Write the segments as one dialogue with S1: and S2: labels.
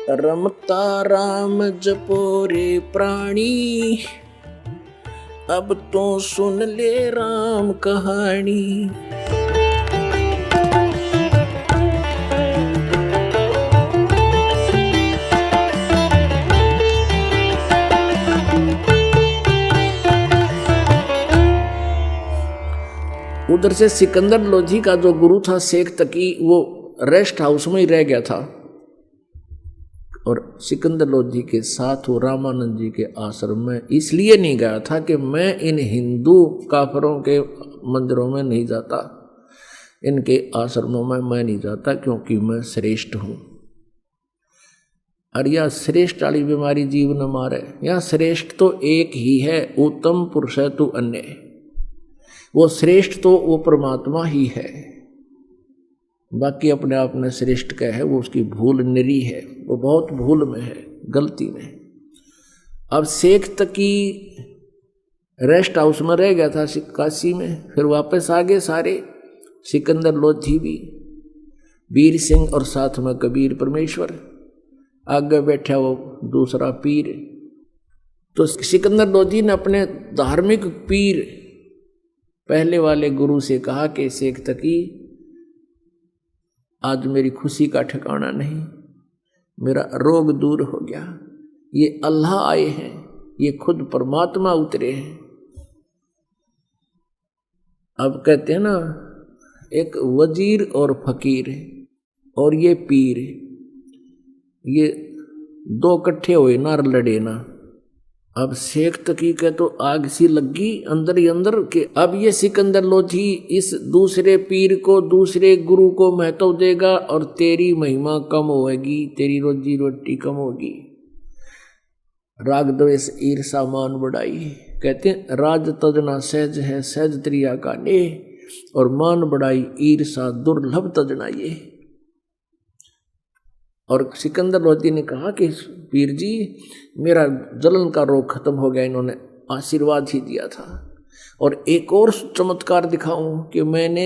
S1: रमता राम जपो रे प्राणी, अब तो सुन ले राम कहानी। उधर से सिकंदर लोधी का जो गुरु था शेख तकी, वो रेस्ट हाउस में ही रह गया था और सिकंदर लोधी के साथ वो रामानंद जी के आश्रम में इसलिए नहीं गया था कि मैं इन हिंदू काफरों के मंदिरों में नहीं जाता, इनके आश्रमों में मैं नहीं जाता, क्योंकि मैं श्रेष्ठ हूं। और यह श्रेष्ठ वाली बीमारी जीव न मारे। यह श्रेष्ठ तो एक ही है, उत्तम पुरुष है तू अन्य। वो श्रेष्ठ तो वो परमात्मा ही है, बाकी अपने आप में श्रेष्ठ क्या है, वो उसकी भूल निरी है, वो बहुत भूल में है, गलती में। अब शेख तकी रेस्ट हाउस में रह गया था काशी में, फिर वापस आ गए सारे, सिकंदर लोधी भी, वीर सिंह और साथ में कबीर परमेश्वर, आगे बैठा वो दूसरा पीर। तो सिकंदर लोधी ने अपने धार्मिक पीर पहले वाले गुरु से कहा कि शेख तकी आज मेरी खुशी का ठिकाना नहीं, मेरा रोग दूर हो गया, ये अल्लाह आए हैं, ये खुद परमात्मा उतरे हैं। अब कहते हैं ना, एक वजीर और फकीर और ये पीर, ये दो इकट्ठे हुए ना, लड़े ना। अब शेख तकी के तो आग सी लगी अंदर ही अंदर के अब ये सिकंदर लोधी इस दूसरे पीर को, दूसरे गुरु को महत्व देगा और तेरी महिमा कम होगी, तेरी रोजी रोटी कम होगी। राग द्वेष ईर्षा मान बढ़ाई, कहते हैं राज तजना सहज है, सहज त्रिया का ने, और मान बढ़ाई ईर्षा दुर्लभ तजना ये। और सिकंदर लोधी ने कहा कि पीर जी मेरा जलन का रोग खत्म हो गया, इन्होंने आशीर्वाद ही दिया था। और एक और चमत्कार दिखाऊं कि मैंने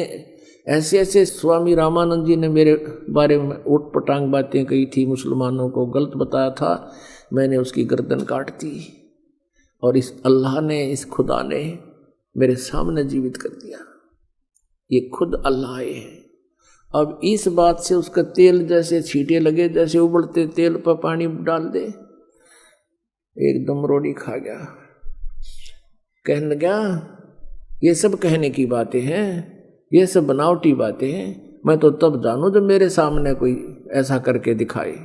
S1: ऐसे ऐसे स्वामी रामानंद जी ने मेरे बारे में ऊट पटांग बातें कही थी, मुसलमानों को गलत बताया था, मैंने उसकी गर्दन काट दी और इस अल्लाह ने, इस खुदा ने मेरे सामने जीवित कर दिया। ये खुद अल्लाह है। अब इस बात से उसका तेल जैसे छींटे लगे, जैसे उबलते तेल पर पानी डाल दे, एकदम रोड़ी खा गया। कहने लगा ये सब कहने की बातें हैं, ये सब बनावटी बातें हैं, मैं तो तब जानूं जब मेरे सामने कोई ऐसा करके दिखाए।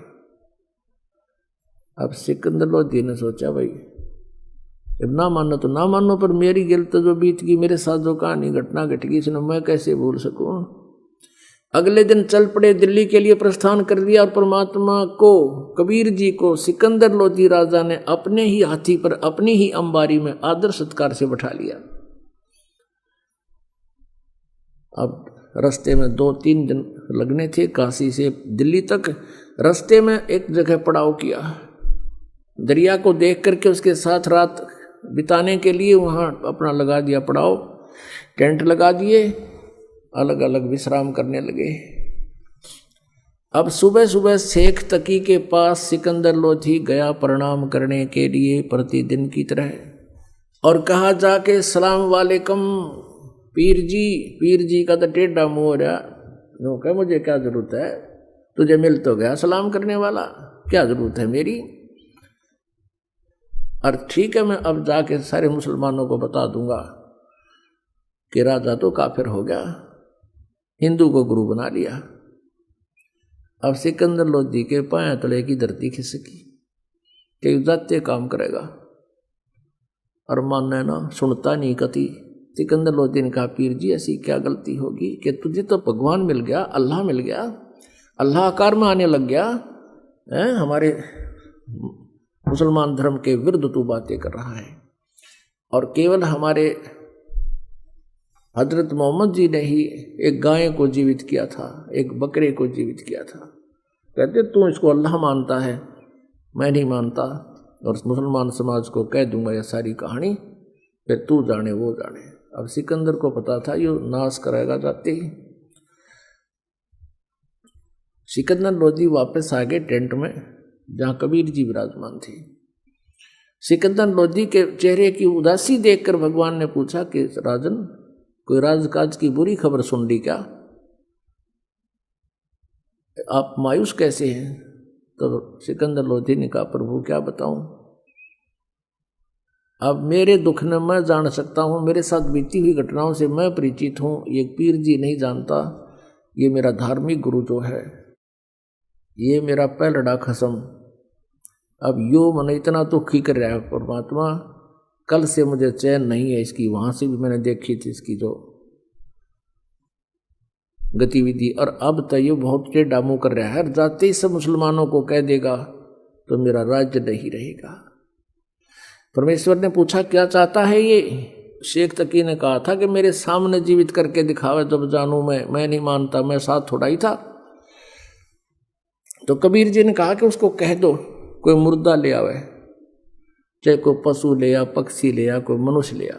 S1: अब सिकंदर लोधी ने सोचा भाई जब ना मानो तो ना मानो, पर मेरी गिरफ्त जो बीत गई, मेरे साथ जो कहानी घटना घट गई, इसने मैं कैसे भूल सकूं। अगले दिन चल पड़े, दिल्ली के लिए प्रस्थान कर दिया और परमात्मा को, कबीर जी को सिकंदर लोधी राजा ने अपने ही हाथी पर, अपनी ही अंबारी में आदर सत्कार से बैठा लिया। अब रास्ते में 2-3 दिन लगने थे काशी से दिल्ली तक। रास्ते में एक जगह पड़ाव किया, दरिया को देख करके उसके साथ रात बिताने के लिए वहाँ अपना लगा दिया पड़ाव, टेंट लगा दिए, अलग अलग विश्राम करने लगे। अब सुबह सुबह शेख तकी के पास सिकंदर लोधी गया प्रणाम करने के लिए प्रतिदिन की तरह, और कहा जाके सलाम वालेकुम पीर जी। पीर जी का तो टेढ़ा मुंह हो रहा, नो कहा मुझे क्या जरूरत है, तुझे मिल तो गया सलाम करने वाला, क्या जरूरत है मेरी। और ठीक है मैं अब जाके सारे मुसलमानों को बता दूंगा कि राजा तो काफिर हो गया, हिंदू को गुरु बना लिया। अब सिकंदर लोधी के पांव तले की धरती खिसकी कि जाते काम करेगा, और मानना ना सुनता नहीं कति। सिकंदर लोधी ने कहा पीर जी ऐसी क्या गलती होगी कि तुझे तो भगवान मिल गया, अल्लाह मिल गया, अल्लाह आकार में आने लग गया है, हमारे मुसलमान धर्म के विरुद्ध तू बातें कर रहा है। और केवल हमारे हजरत मोहम्मद जी ने ही एक गाय को जीवित किया था, एक बकरे को जीवित किया था। कहते तू इसको अल्लाह मानता है, मैं नहीं मानता, और मुसलमान समाज को कह दूंगा यह सारी कहानी, फिर तू जाने वो जाने। अब सिकंदर को पता था ये नाश कराएगा जाते ही। सिकंदर लोधी वापस आ गए टेंट में, जहां कबीर जी विराजमान थे। सिकंदर लोधी के चेहरे की उदासी देखकर भगवान ने पूछा कि राजन, कोई राजकाज की बुरी खबर सुन ली क्या? आप मायूस कैसे हैं? तो सिकंदर लोधी ने कहा, प्रभु क्या बताऊं, अब मेरे दुख न मैं जान सकता हूं, मेरे साथ बीती हुई घटनाओं से मैं परिचित हूं, ये पीर जी नहीं जानता। ये मेरा धार्मिक गुरु जो है, ये मेरा पहलड़ा खसम, अब यो मन इतना दुखी कर रहा है परमात्मा, कल से मुझे चैन नहीं है इसकी। वहां से भी मैंने देखी थी इसकी जो गतिविधि, और अब तो ये बहुत टेढ़ा मुंह कर रहा है, जाते ही सब मुसलमानों को कह देगा तो मेरा राज्य नहीं रहेगा। परमेश्वर ने पूछा क्या चाहता है ये? शेख तकी ने कहा था कि मेरे सामने जीवित करके दिखावे, जब जानू मैं नहीं मानता, मैं साथ थोड़ा ही था। तो कबीर जी ने कहा कि उसको कह दो कोई मुर्दा ले आवे, चाहे कोई पशु ले आ, पक्षी ले आ, कोई मनुष्य ले आ,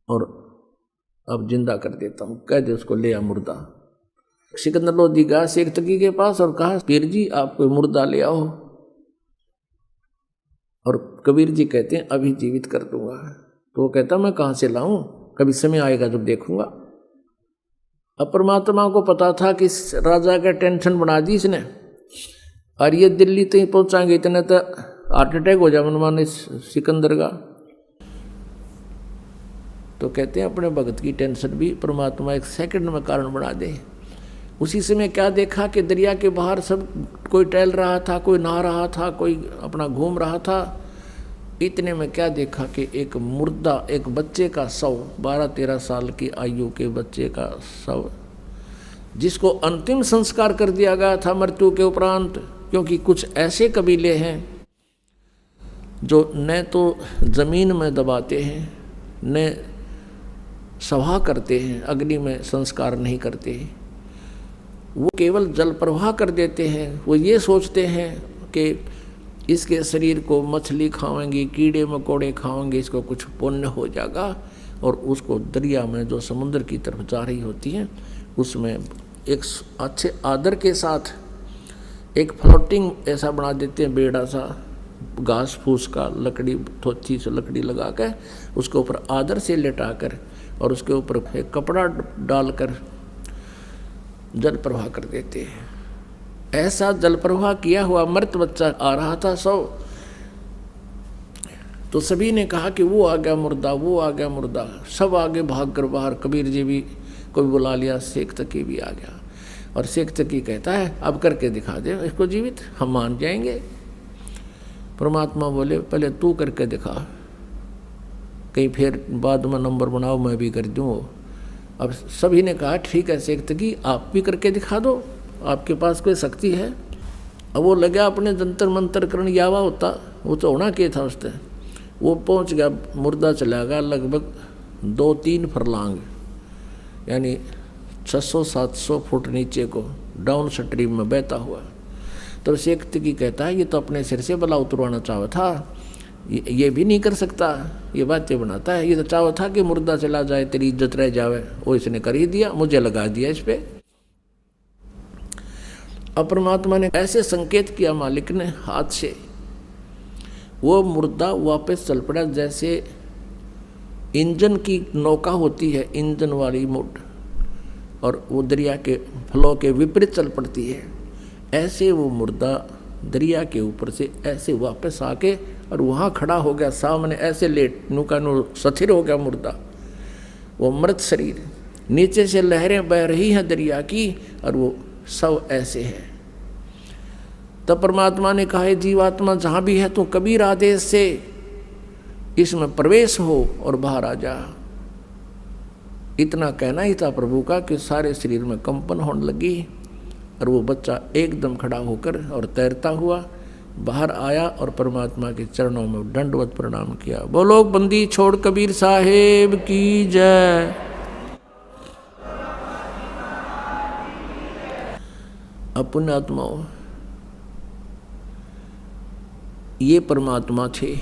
S1: और अब जिंदा कर देता हूं, कह दे उसको ले आ मुर्दा। सिकंदर लोधी गया शेख तकी के पास और कहा, पीर जी आप कोई मुर्दा ले आओ। और कबीर जी कहते हैं अभी जीवित कर दूंगा। तो वो कहता मैं कहाँ से लाऊं, कभी समय आएगा जब देखूंगा। अब परमात्मा को पता था कि राजा का टेंशन बना दी इसने, और ये दिल्ली तक पहुंचाएंगे इतने तो हार्ट अटैक हो जाए मनमान सिकंदर का। तो कहते हैं अपने भगत की टेंशन भी परमात्मा एक सेकंड में कारण बना दे। उसी समय क्या देखा कि दरिया के बाहर सब कोई टहल रहा था, कोई नहा रहा था, कोई अपना घूम रहा था। इतने में क्या देखा कि एक मुर्दा, एक बच्चे का शव, 12-13 साल की आयु के बच्चे का शव, जिसको अंतिम संस्कार कर दिया गया था मृत्यु के उपरांत। क्योंकि कुछ ऐसे कबीले हैं जो न तो जमीन में दबाते हैं, न सभा करते हैं, अग्नि में संस्कार नहीं करते, वो केवल जल प्रवाह कर देते हैं। वो ये सोचते हैं कि इसके शरीर को मछली खाएंगी, कीड़े मकोड़े खाएंगे, इसको कुछ पुण्य हो जाएगा, और उसको दरिया में जो समुद्र की तरफ जा रही होती है उसमें एक अच्छे आदर के साथ एक फ्लोटिंग ऐसा बना देते हैं, बेड़ा सा घास फूस का, लकड़ी थोड़ी सी लकड़ी लगा कर उसके ऊपर आदर से लेटा कर और उसके ऊपर एक कपड़ा डालकर जल प्रवाह कर देते हैं। ऐसा जल प्रवाह किया हुआ मृत बच्चा आ रहा था सौ। तो सभी ने कहा कि वो आ गया मुर्दा, वो आ गया मुर्दा। सब आगे भाग कर बाहर, कबीर जी भी को भी बुला लिया, शेख तकी भी आ गया। और शेख तकी कहता है अब करके दिखा दे इसको जीवित, हम मान जाएंगे। परमात्मा बोले पहले तू करके दिखा, कहीं फिर बाद में नंबर बनाओ मैं भी कर दूँ। अब सभी ने कहा ठीक है शेख तकी आप भी करके दिखा दो, आपके पास कोई शक्ति है। अब वो लगा अपने जंतर मंतर करण यावा होता, वो तो होना क्या था उससे। वो पहुंच गया, मुर्दा चला गया लगभग 2-3 फरलांग, यानी 600-700 फुट नीचे को डाउन स्ट्रीम में बहता हुआ। तो शेख तकी कहता है ये तो अपने सिर से बला उतरवाना चाहा था, ये भी नहीं कर सकता, ये बातें बनाता है। ये तो चाहा था कि मुर्दा चला जाए, तेरी इज्जत रह जावे, वो इसने कर ही दिया, मुझे लगा दिया इस पे। अब परमात्मा ने ऐसे संकेत किया मालिक ने हाथ से, वो मुर्दा वापस चल पड़ा जैसे इंजन की नौका होती है, इंजन वाली मोट, और वो दरिया के फ्लो के विपरीत चल पड़ती है। ऐसे वो मुर्दा दरिया के ऊपर से ऐसे वापस आके और वहाँ खड़ा हो गया सामने, ऐसे लेट नुका नु स्थिर हो गया मुर्दा, वो मृत शरीर। नीचे से लहरें बह रही हैं दरिया की और वो सब ऐसे है। तब परमात्मा ने कहा जीवात्मा जहाँ भी है तो कबीर आदेश से इसमें प्रवेश हो और बाहर आ जा। इतना कहना ही था प्रभु का कि सारे शरीर में कंपन होने लगी और वो बच्चा एकदम खड़ा होकर और तैरता हुआ बाहर आया और परमात्मा के चरणों में दंडवत प्रणाम किया। बोलो बंदी छोड़ कबीर साहेब की जय। अपने आत्माओं, ये परमात्मा थे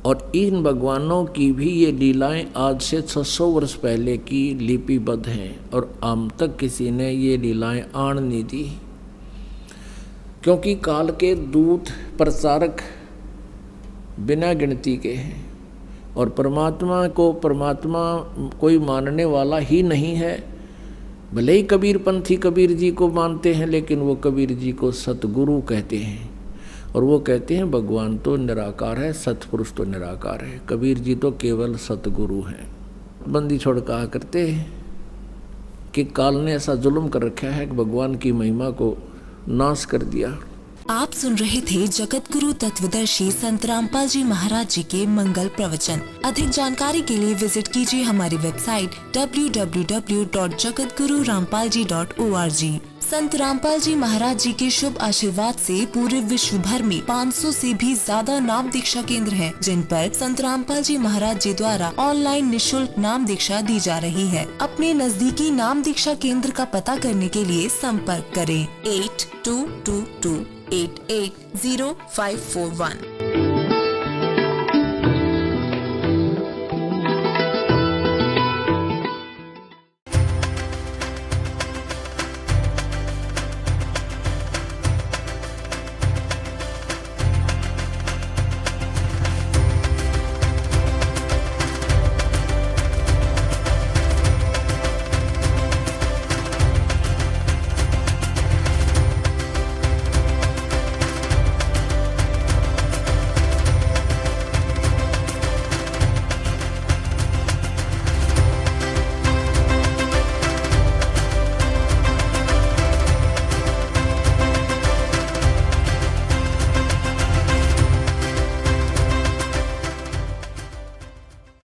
S1: और इन भगवानों की भी ये लीलाएं आज से 600 वर्ष पहले की लिपिबद्ध हैं और आम तक किसी ने ये लीलाएं आन नहीं दी। क्योंकि काल के दूत प्रचारक बिना गिनती के हैं और परमात्मा को परमात्मा कोई मानने वाला ही नहीं है। भले ही कबीर पंथी कबीर जी को मानते हैं, लेकिन वो कबीर जी को सतगुरु कहते हैं और वो कहते हैं भगवान तो निराकार है, सतपुरुष तो निराकार है, कबीर जी तो केवल सतगुरु हैं। बंदी छोड़ कहा करते कि काल ने ऐसा जुल्म कर रखा है कि भगवान की महिमा को नाश कर दिया।
S2: आप सुन रहे थे जगत गुरु तत्वदर्शी संत रामपाल जी महाराज जी के मंगल प्रवचन। अधिक जानकारी के लिए विजिट कीजिए हमारी वेबसाइट www.jagatgururampalji.org। संत रामपाल जी महाराज जी के शुभ आशीर्वाद से पूरे विश्व भर में 500 से भी ज्यादा नाम दीक्षा केंद्र हैं, जिन पर संत रामपाल जी महाराज जी द्वारा ऑनलाइन निशुल्क नाम दीक्षा दी जा रही है। अपने नजदीकी नाम दीक्षा केंद्र का पता करने के लिए संपर्क करें 8222880541।